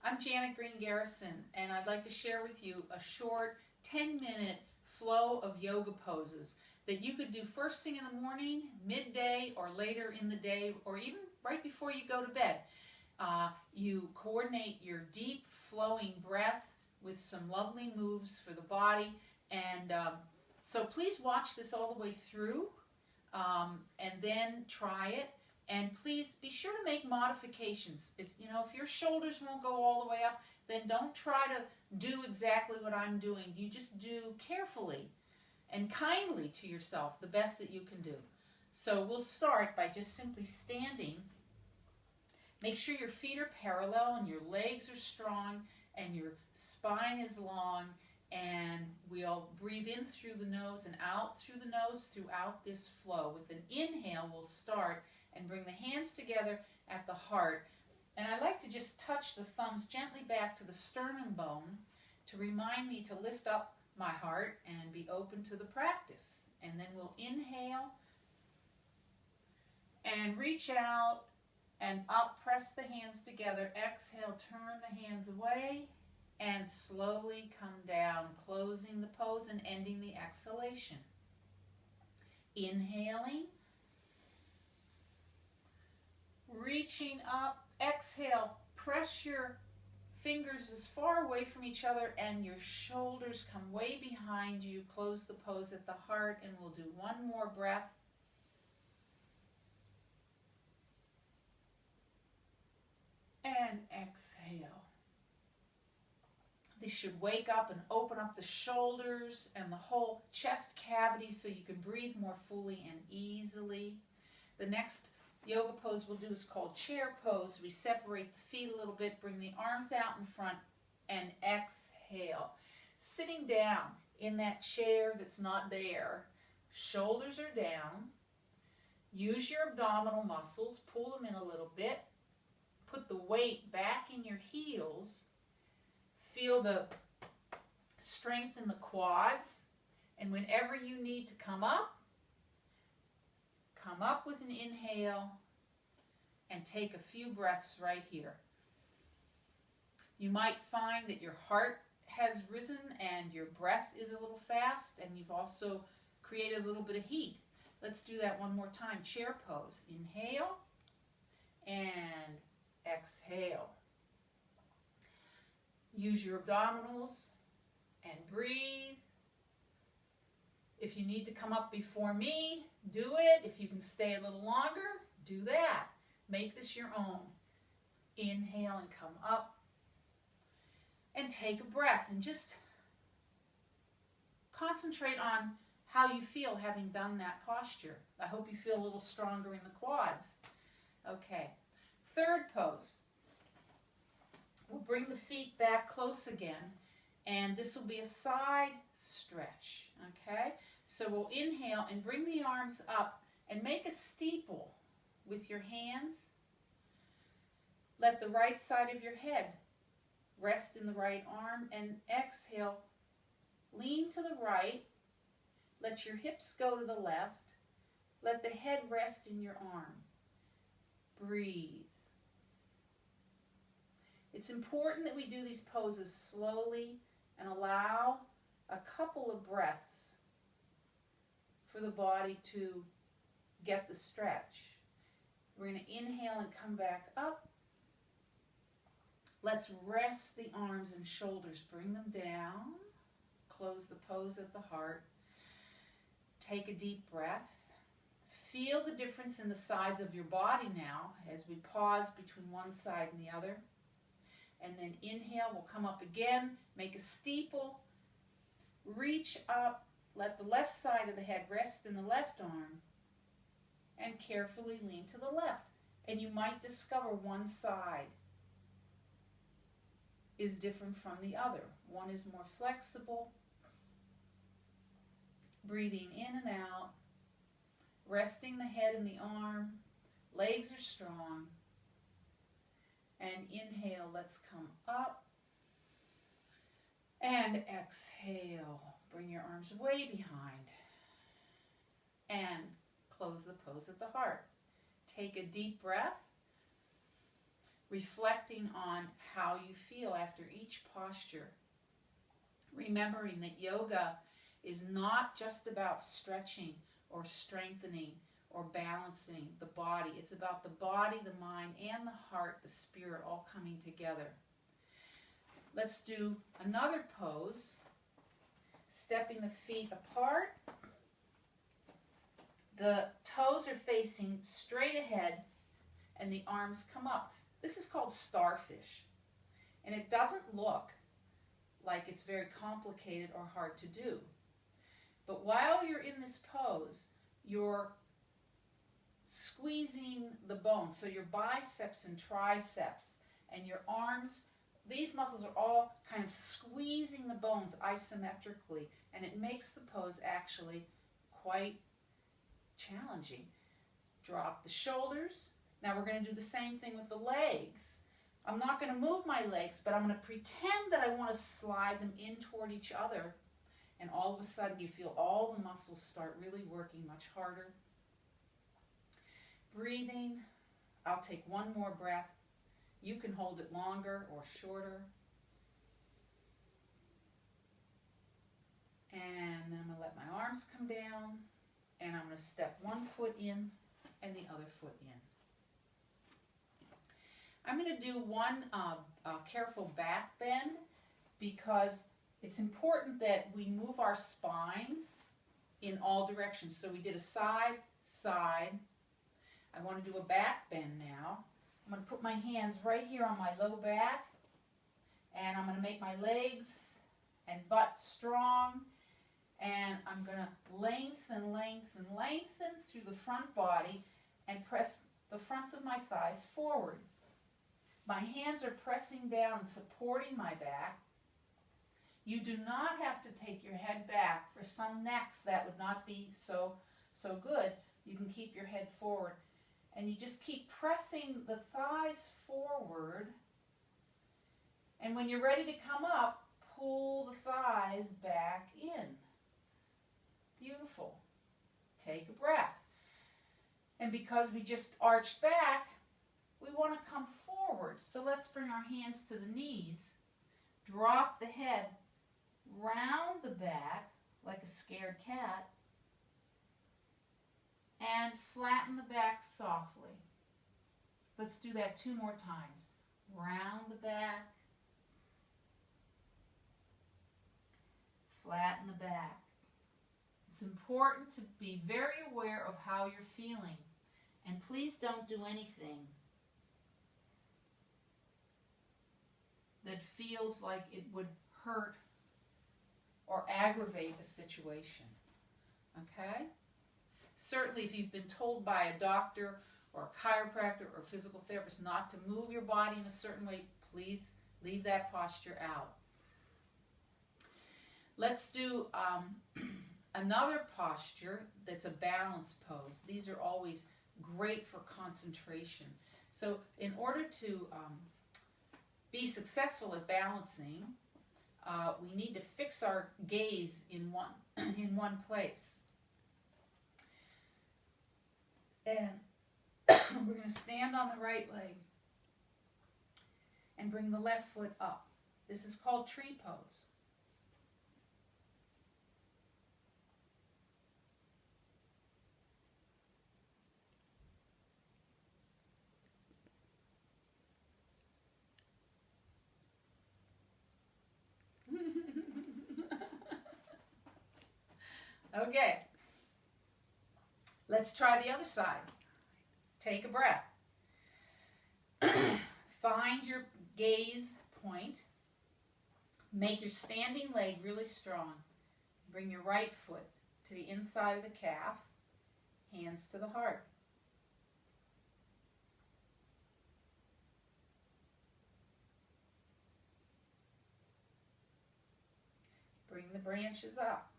I'm Janet Green Garrison, and I'd like to share with you a short 10-minute flow of yoga poses that you could do first thing in the morning, midday, or later in the day, or even right before you go to bed. You coordinate your deep flowing breath with some lovely moves for the body, and so please watch this all the way through and then try it. And please be sure to make modifications. If your shoulders won't go all the way up, then don't try to do exactly what I'm doing. You just do carefully and kindly to yourself the best that you can do. So we'll start by just simply standing. Make sure your feet are parallel and your legs are strong and your spine is long, and we'll breathe in through the nose and out through the nose throughout this flow. With an inhale, we'll start and bring the hands together at the heart. And I like to just touch the thumbs gently back to the sternum bone to remind me to lift up my heart and be open to the practice. And then we'll inhale and reach out and up, press the hands together. Exhale, turn the hands away and slowly come down, closing the pose and ending the exhalation. Inhaling, reaching up, exhale, press your fingers as far away from each other and your shoulders come way behind you. Close the pose at the heart, and we'll do one more breath. And exhale. This should wake up and open up the shoulders and the whole chest cavity so you can breathe more fully and easily. The next yoga pose we'll do is called chair pose. We separate the feet a little bit, bring the arms out in front, and exhale. Sitting down in that chair that's not there, shoulders are down. Use your abdominal muscles, pull them in a little bit. Put the weight back in your heels. Feel the strength in the quads. And whenever you need to come up with an inhale and take a few breaths right here. You might find that your heart has risen and your breath is a little fast, and you've also created a little bit of heat. Let's do that one more time. Chair pose. Inhale and exhale. Use your abdominals and breathe. If you need to come up before me, do it. If you can stay a little longer, do that. Make this your own. Inhale and come up. And take a breath and just concentrate on how you feel having done that posture. I hope you feel a little stronger in the quads. Okay. Third pose. We'll bring the feet back close again, and this will be a side stretch, okay? So we'll inhale and bring the arms up and make a steeple with your hands. Let the right side of your head rest in the right arm, and exhale. Lean to the right. Let your hips go to the left. Let the head rest in your arm. Breathe. It's important that we do these poses slowly and allow a couple of breaths for the body to get the stretch. We're going to inhale and come back up. Let's rest the arms and shoulders. Bring them down. Close the pose at the heart. Take a deep breath. Feel the difference in the sides of your body now as we pause between one side and the other. And then inhale, we'll come up again, make a steeple, reach up, let the left side of the head rest in the left arm, and carefully lean to the left. And you might discover one side is different from the other. One is more flexible. Breathing in and out, resting the head and the arm, legs are strong. And inhale, let's come up. And exhale, bring your arms way behind. And close the pose at the heart. Take a deep breath. reflecting on how you feel after each posture. Remembering that yoga is not just about stretching or strengthening or balancing the body. It's about the body, the mind, and the heart, the spirit all coming together. Let's do another pose. Stepping the feet apart. The toes are facing straight ahead and the arms come up. This is called starfish. And it doesn't look like it's very complicated or hard to do. But while you're in this pose, you're squeezing the bones. So your biceps and triceps and your arms, these muscles are all kind of squeezing the bones isometrically, and it makes the pose actually quite challenging. Drop the shoulders. Now we're going to do the same thing with the legs. I'm not going to move my legs, but I'm going to pretend that I want to slide them in toward each other, and all of a sudden you feel all the muscles start really working much harder. Breathing. I'll take one more breath. You can hold it longer or shorter. And then I'm going to let my arms come down, and I'm going to step one foot in and the other foot in. I'm going to do one careful back bend because it's important that we move our spines in all directions. So we did a side, side. I want to do a back bend now. I'm going to put my hands right here on my low back, and I'm going to make my legs and butt strong, and I'm going to lengthen, lengthen, lengthen through the front body and press the fronts of my thighs forward. My hands are pressing down and supporting my back. You do not have to take your head back. For some necks, that would not be so good. You can keep your head forward. And you just keep pressing the thighs forward. And when you're ready to come up, pull the thighs back in. Beautiful. Take a breath. And because we just arched back, we want to come forward. So let's bring our hands to the knees. Drop the head round the back like a scared cat. And flatten the back softly. Let's do that 2 more times. Round the back. Flatten the back. It's important to be very aware of how you're feeling. And please don't do anything that feels like it would hurt or aggravate a situation. Okay? Certainly if you've been told by a doctor or a chiropractor or a physical therapist not to move your body in a certain way, please leave that posture out. Let's do another posture that's a balance pose. These are always great for concentration. So in order to be successful at balancing, we need to fix our gaze in one place. And we're going to stand on the right leg and bring the left foot up. This is called tree pose. Okay. Let's try the other side. Take a breath. Find your gaze point. Make your standing leg really strong. Bring your right foot to the inside of the calf. Hands to the heart. Bring the branches up.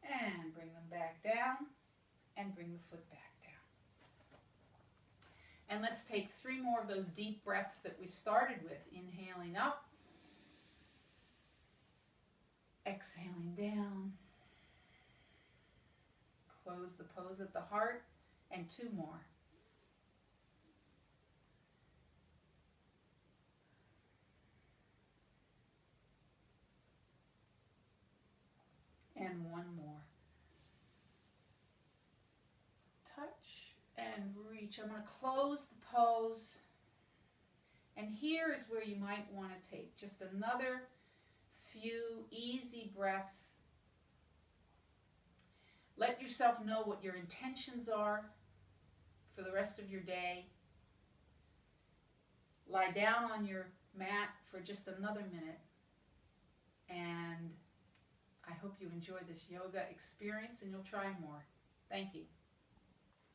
And bring them back down, and bring the foot back down. And let's take 3 more of those deep breaths that we started with. Inhaling up, exhaling down. Close the pose at the heart, and 2 more. reach. I'm going to close the pose. And here is where you might want to take just another few easy breaths. Let yourself know what your intentions are for the rest of your day. Lie down on your mat for just another minute. And I hope you enjoy this yoga experience and you'll try more. Thank you.